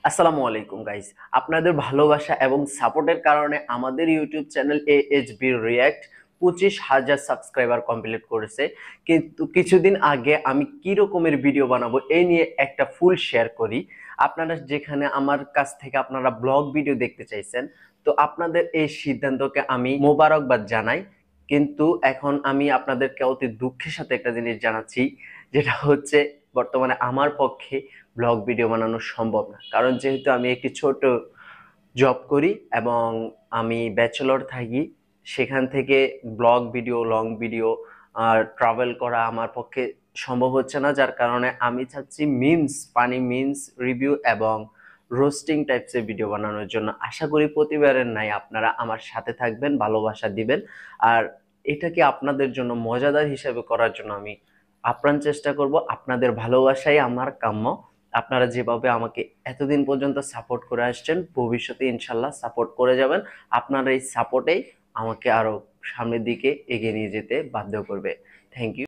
আসসালামু আলাইকুম গাইস। আপনাদের ভালোবাসা এবং সাপোর্টের কারণে আমাদের YouTube channel AHB react 25,000 subscriber complete করেছে। কিন্তু কিছুদিন আগে আমি কি রকমের ভিডিও বানাবো এই নিয়ে একটা ফুল শেয়ার করি। আপনারা যেখানে আমার কাছ থেকে আপনারা ব্লগ ভিডিও দেখতে চাইছেন, তো আপনাদের এই সিদ্ধান্তকে আমি মোবারকবাদ জানাই। কিন্তু এখন আমি আপনাদেরকে অতি দুঃখের সাথে একটা জিনিস জানাচ্ছি, যেটা হচ্ছে বর্তমানে আমার পক্ষে ব্লগ ভিডিও বানানো সম্ভব না। কারণ যেহেতু আমি একটি ছোট জব করি এবং আমি ব্যাচেলর থাকি, সেখান থেকে ব্লগ ভিডিও, লং ভিডিও আর ট্রাভেল করা আমার পক্ষে সম্ভব হচ্ছে না। যার কারণে আমি চাচ্ছি মিমস, ফানি মিমস রিভিউ এবং রোস্টিং টাইপসের ভিডিও বানানোর জন্য। আশা করি প্রতিবারের নাই আপনারা আমার সাথে থাকবেন, ভালোবাসা দিবেন। আর এটাকে আপনাদের জন্য মজাদার হিসেবে করার জন্য আমি আপ্রাণ চেষ্টা করব। আপনাদের ভালোবাসাই আমার কাম্য। আপনারা যেভাবে আমাকে এতদিন পর্যন্ত সাপোর্ট করে আসছেন, ভবিষ্যতে ইনশাল্লাহ সাপোর্ট করে যাবেন। আপনার এই সাপোর্টেই আমাকে আরো সামনের দিকে এগিয়ে নিয়ে যেতে বাধ্য করবে। Thank you.